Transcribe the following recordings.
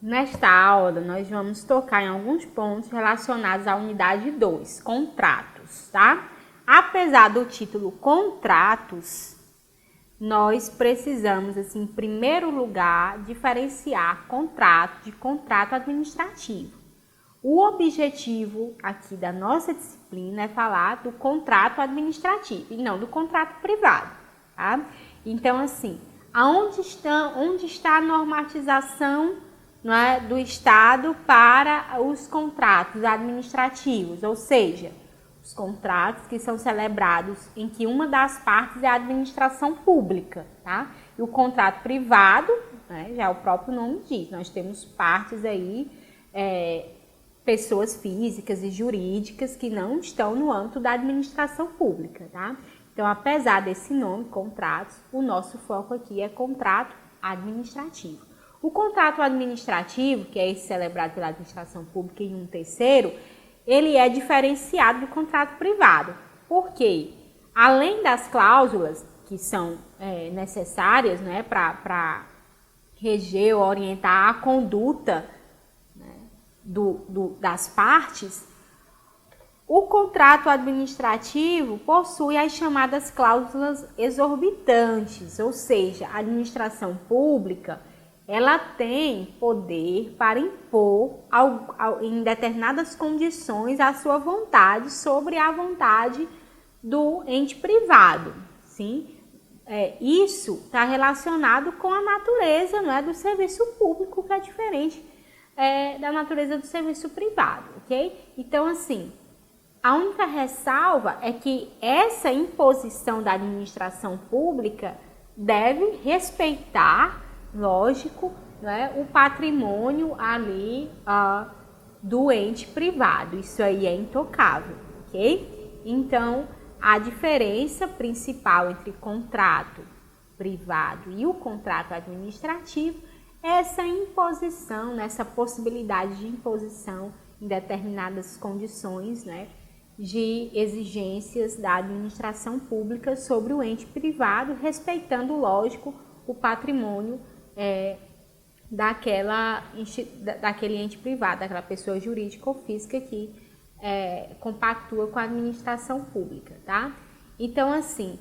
Nesta aula, nós vamos tocar em alguns pontos relacionados à unidade 2, contratos, tá? Apesar do título contratos, nós precisamos, assim, em primeiro lugar, diferenciar contrato de contrato administrativo. O objetivo aqui da nossa disciplina é falar do contrato administrativo e não do contrato privado, tá? Então, assim, onde está a normatização, não é, do Estado para os contratos administrativos, ou seja, os contratos que são celebrados em que uma das partes é a administração pública, tá? E o contrato privado, né, já o próprio nome diz, nós temos partes aí, pessoas físicas e jurídicas que não estão no âmbito da administração pública, tá? Então, apesar desse nome, contratos, o nosso foco aqui é contrato administrativo. O contrato administrativo, que é esse celebrado pela administração pública em um terceiro, ele é diferenciado do contrato privado. Por quê? Além das cláusulas que são necessárias, né, para reger ou orientar a conduta, né, das partes, o contrato administrativo possui as chamadas cláusulas exorbitantes, ou seja, a administração pública ela tem poder para impor em determinadas condições a sua vontade sobre a vontade do ente privado, sim? Isso está relacionado com a natureza, não é, do serviço público, que é diferente da natureza do serviço privado, ok? Então, assim, a única ressalva é que essa imposição da administração pública deve respeitar, lógico, né, o patrimônio ali do ente privado. Isso aí é intocável, ok? Então, a diferença principal entre contrato privado e o contrato administrativo é essa imposição, né, essa possibilidade de imposição em determinadas condições, né, de exigências da administração pública sobre o ente privado, respeitando, lógico, o patrimônio daquele ente privado, daquela pessoa jurídica ou física que compactua com a administração pública, tá? Então, assim,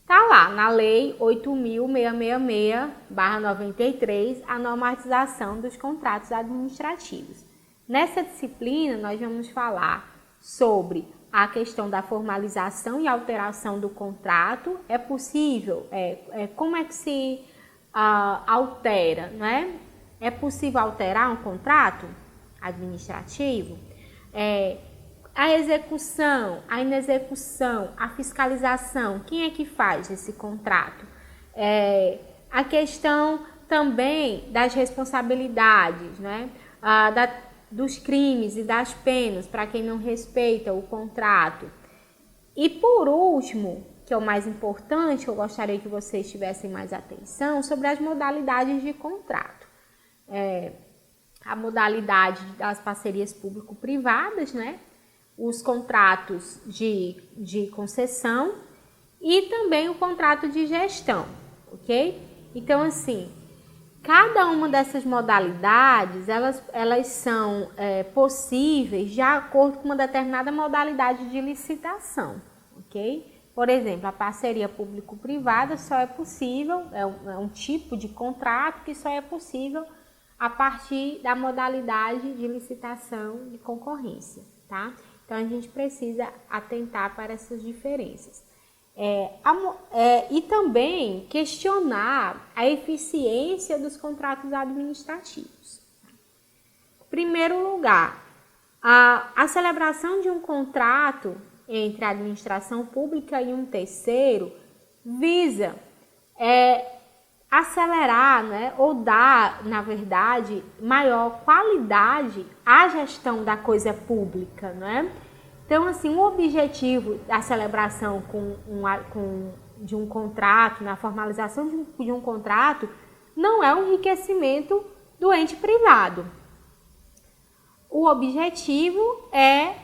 tá lá na Lei 8.666/93 a normatização dos contratos administrativos. Nessa disciplina, nós vamos falar sobre a questão da formalização e alteração do contrato. É possível? Como é que se altera, né? É possível alterar um contrato administrativo? A execução, a inexecução, a fiscalização, quem é que faz esse contrato? A questão também das responsabilidades, né? Dos crimes e das penas para quem não respeita o contrato. E por último, que é o mais importante, eu gostaria que vocês tivessem mais atenção, sobre as modalidades de contrato. A modalidade das parcerias público-privadas, né? Os contratos de concessão e também o contrato de gestão, ok? Então, assim, cada uma dessas modalidades, elas são possíveis de acordo com uma determinada modalidade de licitação, ok? Por exemplo, a parceria público-privada só é possível, é um tipo de contrato que só é possível a partir da modalidade de licitação de concorrência, tá? Então, a gente precisa atentar para essas diferenças. E também questionar a eficiência dos contratos administrativos. Em primeiro lugar, a celebração de um contrato entre a administração pública e um terceiro visa acelerar, né, ou dar, na verdade, maior qualidade à gestão da coisa pública, né? Então, assim, o objetivo da celebração de um contrato, na formalização de um contrato, não é o enriquecimento do ente privado. O objetivo é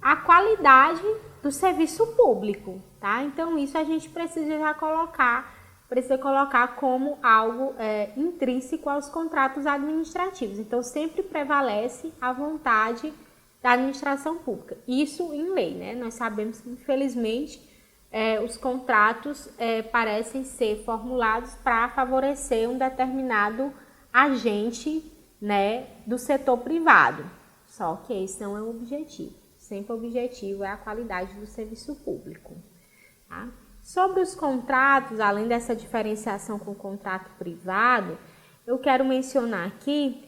a qualidade do serviço público, tá? Então, isso a gente precisa já colocar precisa colocar como algo intrínseco aos contratos administrativos. Então, sempre prevalece a vontade da administração pública. Isso em lei, né? Nós sabemos que, infelizmente, os contratos parecem ser formulados para favorecer um determinado agente, né, do setor privado. Só que esse não é o objetivo. Sempre o objetivo é a qualidade do serviço público. Tá? Sobre os contratos, além dessa diferenciação com o contrato privado, eu quero mencionar aqui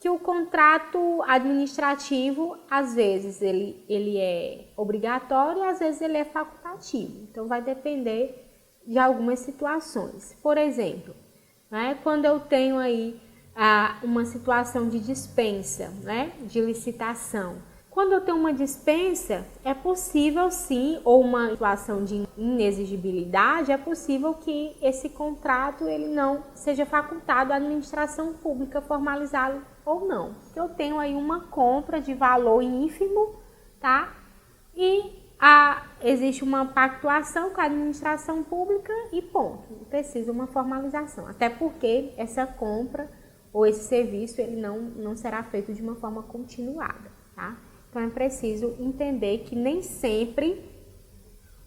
que o contrato administrativo, às vezes, ele é obrigatório e às vezes ele é facultativo. Então, vai depender de algumas situações. Por exemplo, né, quando eu tenho aí uma situação de dispensa, né, de licitação. Quando eu tenho uma dispensa, é possível sim, ou uma situação de inexigibilidade, é possível que esse contrato ele não seja facultado à administração pública formalizá-lo ou não. Eu tenho aí uma compra de valor ínfimo, tá? E existe uma pactuação com a administração pública e ponto. Precisa uma formalização, até porque essa compra ou esse serviço ele não será feito de uma forma continuada, tá? Então, é preciso entender que nem sempre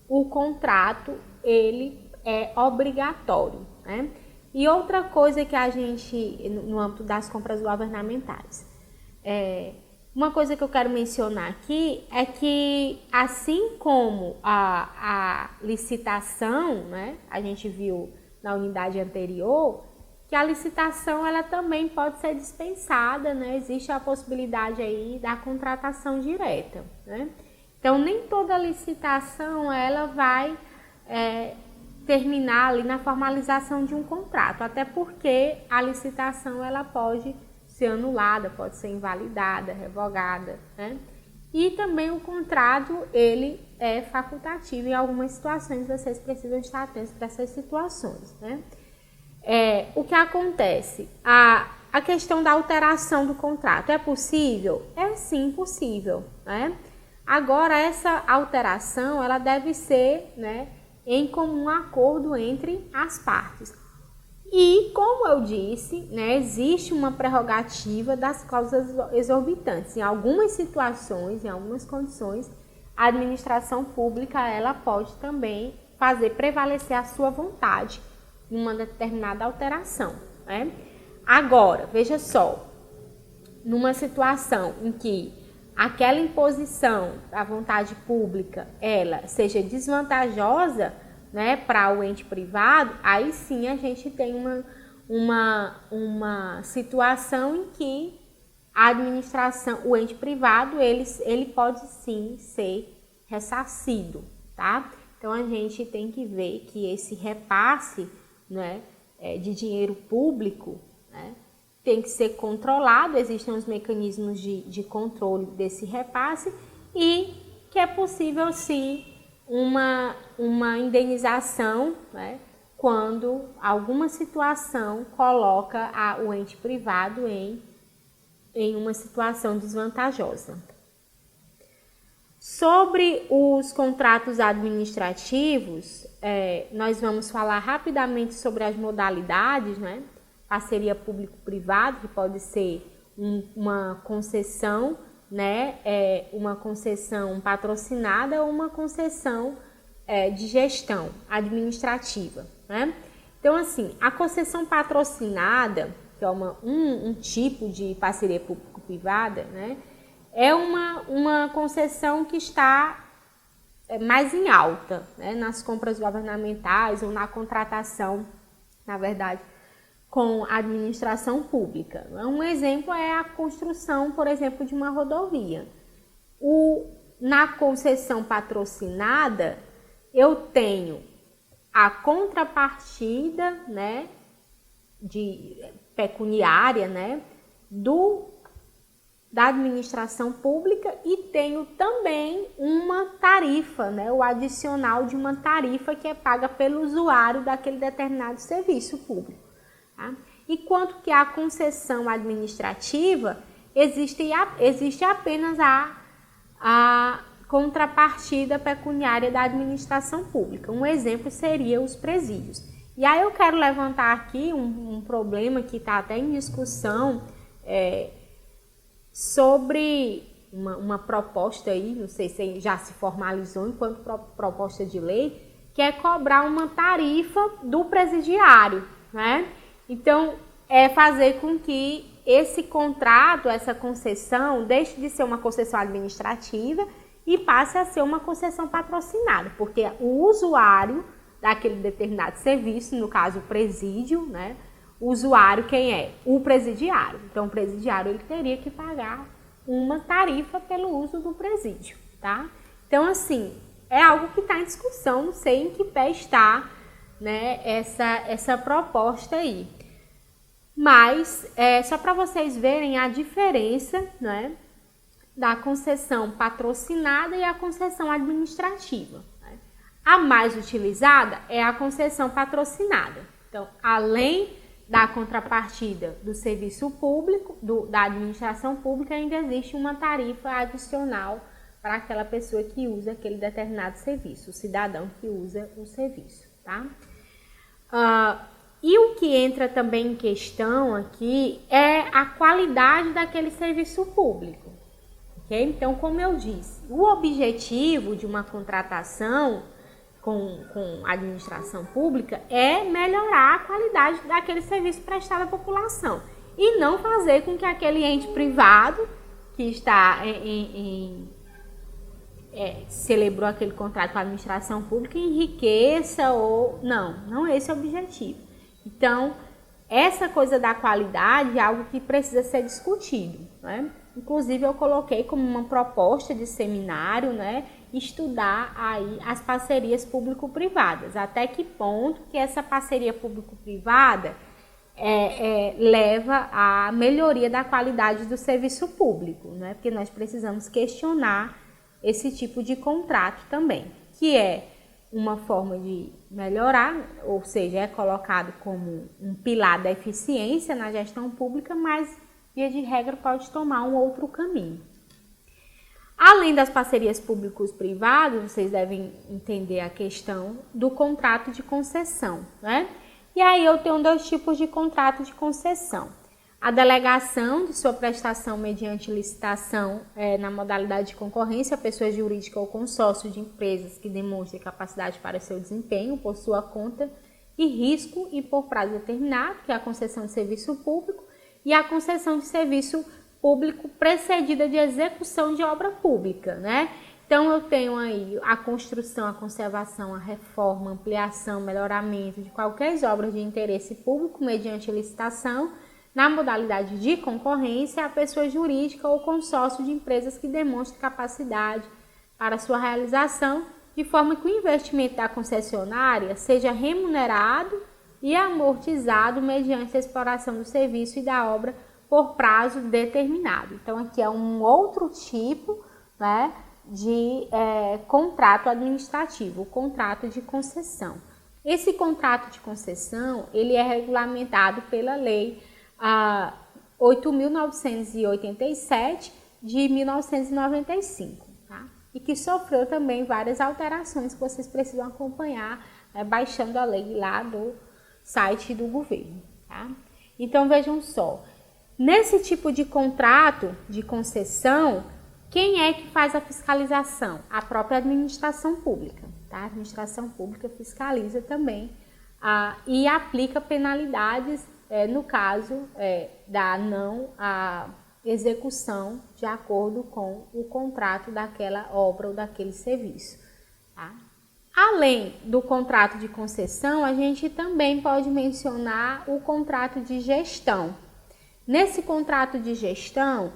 o contrato ele é obrigatório, né? E outra coisa que a gente, no âmbito das compras governamentais, uma coisa que eu quero mencionar aqui é que, assim como a licitação, né, a gente viu na unidade anterior, que a licitação ela também pode ser dispensada, né? Existe a possibilidade aí da contratação direta, né? Então, nem toda licitação ela vai terminar ali na formalização de um contrato, até porque a licitação ela pode ser anulada, pode ser invalidada, revogada, né? E também o contrato ele é facultativo, em algumas situações vocês precisam estar atentos para essas situações, né? O que acontece? A questão da alteração do contrato é possível? É sim possível, né? Agora, essa alteração ela deve ser, né, em comum acordo entre as partes. E, como eu disse, né, existe uma prerrogativa das causas exorbitantes. Em algumas situações, em algumas condições, a administração pública ela pode também fazer prevalecer a sua vontade em uma determinada alteração, né? Agora, veja só, numa situação em que aquela imposição da vontade pública ela seja desvantajosa, né, para o ente privado, aí sim a gente tem uma situação em que a administração, o ente privado, ele pode sim ser ressarcido, tá? Então a gente tem que ver que esse repasse, né, de dinheiro público, né, tem que ser controlado, existem os mecanismos de controle desse repasse e que é possível sim uma indenização, né, quando alguma situação coloca o ente privado em uma situação desvantajosa. Sobre os contratos administrativos, nós vamos falar rapidamente sobre as modalidades, né? Parceria público-privado, que pode ser uma concessão, né? Uma concessão patrocinada ou uma concessão de gestão administrativa, né? Então, assim, a concessão patrocinada, que é um tipo de parceria público-privada, né? É uma concessão que está mais em alta, né, nas compras governamentais ou na contratação, na verdade, com a administração pública. Um exemplo é a construção, por exemplo, de uma rodovia. Na concessão patrocinada, eu tenho a contrapartida, né, pecuniária, né, da administração pública e tenho também uma tarifa, né, o adicional de uma tarifa que é paga pelo usuário daquele determinado serviço público. Tá? E quanto que a concessão administrativa, existe apenas a contrapartida pecuniária da administração pública. Um exemplo seria os presídios. E aí eu quero levantar aqui um problema que está até em discussão sobre uma proposta aí, não sei se já se formalizou enquanto proposta de lei, que é cobrar uma tarifa do presidiário, né? Então, é fazer com que esse contrato, essa concessão, deixe de ser uma concessão administrativa e passe a ser uma concessão patrocinada, porque o usuário daquele determinado serviço, no caso o presídio, né? O usuário quem é? O presidiário. Então, o presidiário ele teria que pagar uma tarifa pelo uso do presídio, tá? Então, assim, é algo que está em discussão, não sei em que pé está, né, essa proposta aí. Mas, só para vocês verem a diferença, né, da concessão patrocinada e a concessão administrativa. Né? A mais utilizada é a concessão patrocinada. Então, além da contrapartida do serviço público, da administração pública, ainda existe uma tarifa adicional para aquela pessoa que usa aquele determinado serviço, o cidadão que usa o serviço, tá? E o que entra também em questão aqui é a qualidade daquele serviço público, ok? Então, como eu disse, o objetivo de uma contratação com a administração pública é melhorar a qualidade daquele serviço prestado à população e não fazer com que aquele ente privado que está celebrou aquele contrato com a administração pública enriqueça ou... Não é esse o objetivo. Então, essa coisa da qualidade é algo que precisa ser discutido, né? Inclusive, eu coloquei como uma proposta de seminário, né, estudar aí as parcerias público-privadas. Até que ponto que essa parceria público-privada leva à melhoria da qualidade do serviço público, né? Porque nós precisamos questionar esse tipo de contrato também, que é uma forma de melhorar, ou seja, é colocado como um pilar da eficiência na gestão pública, mas, via de regra, pode tomar um outro caminho. Além das parcerias públicos-privados, vocês devem entender a questão do contrato de concessão, né? E aí eu tenho dois tipos de contrato de concessão. A delegação de sua prestação mediante licitação na modalidade de concorrência a pessoa jurídica ou consórcio de empresas que demonstrem capacidade para seu desempenho por sua conta e risco e por prazo determinado, que é a concessão de serviço público, e a concessão de serviço público precedida de execução de obra pública, né? Então, eu tenho aí a construção, a conservação, a reforma, ampliação, melhoramento de qualquer obra de interesse público mediante licitação, na modalidade de concorrência, a pessoa jurídica ou consórcio de empresas que demonstrem capacidade para sua realização, de forma que o investimento da concessionária seja remunerado e amortizado mediante a exploração do serviço e da obra por prazo determinado. Então, aqui é um outro tipo, né, de contrato administrativo, o contrato de concessão. Esse contrato de concessão, ele é regulamentado pela Lei 8.987 de 1995, tá? E que sofreu também várias alterações que vocês precisam acompanhar, baixando a lei lá do site do governo, tá? Então, vejam só, nesse tipo de contrato de concessão, quem é que faz a fiscalização? A própria administração pública, tá? A administração pública fiscaliza também e aplica penalidades no caso da não execução de acordo com o contrato daquela obra ou daquele serviço, tá? Além do contrato de concessão, a gente também pode mencionar o contrato de gestão. Nesse contrato de gestão,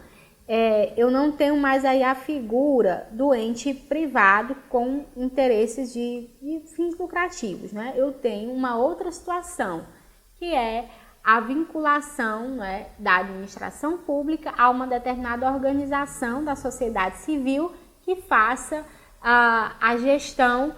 eu não tenho mais aí a figura do ente privado com interesses de fins lucrativos, né? Eu tenho uma outra situação, que é a vinculação, né, da administração pública a uma determinada organização da sociedade civil que faça a gestão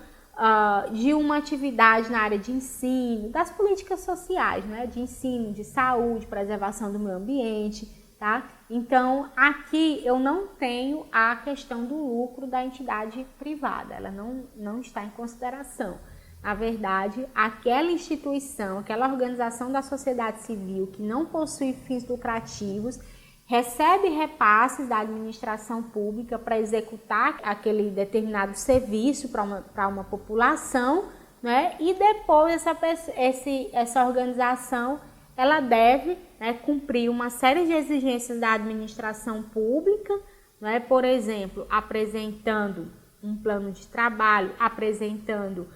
de uma atividade na área de ensino, das políticas sociais, né, de ensino, de saúde, preservação do meio ambiente, tá? Então, aqui eu não tenho a questão do lucro da entidade privada, ela não está em consideração. Na verdade, aquela instituição, aquela organização da sociedade civil que não possui fins lucrativos, recebe repasses da administração pública para executar aquele determinado serviço para uma população, né? E depois essa organização ela deve, né, cumprir uma série de exigências da administração pública, né? Por exemplo, apresentando um plano de trabalho, apresentando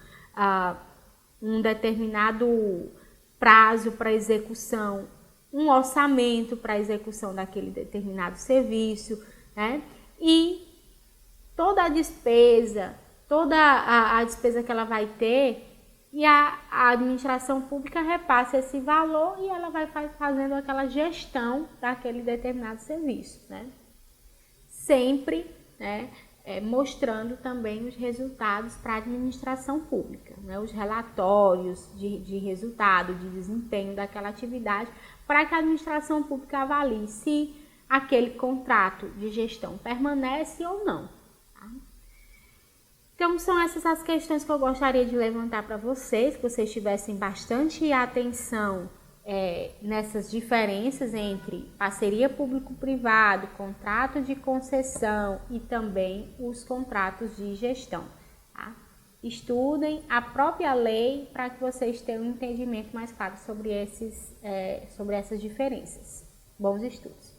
um determinado prazo para execução, um orçamento para execução daquele determinado serviço, né? E toda a despesa, toda a despesa que ela vai ter, e a administração pública repassa esse valor e ela vai fazendo aquela gestão daquele determinado serviço, né? Sempre, né, mostrando também os resultados para a administração pública, né? Os relatórios de resultado, de desempenho daquela atividade, para que a administração pública avalie se aquele contrato de gestão permanece ou não. Tá? Então, são essas as questões que eu gostaria de levantar para vocês, que vocês tivessem bastante atenção nessas diferenças entre parceria público-privado, contrato de concessão e também os contratos de gestão. Tá? Estudem a própria lei para que vocês tenham um entendimento mais claro sobre essas diferenças. Bons estudos!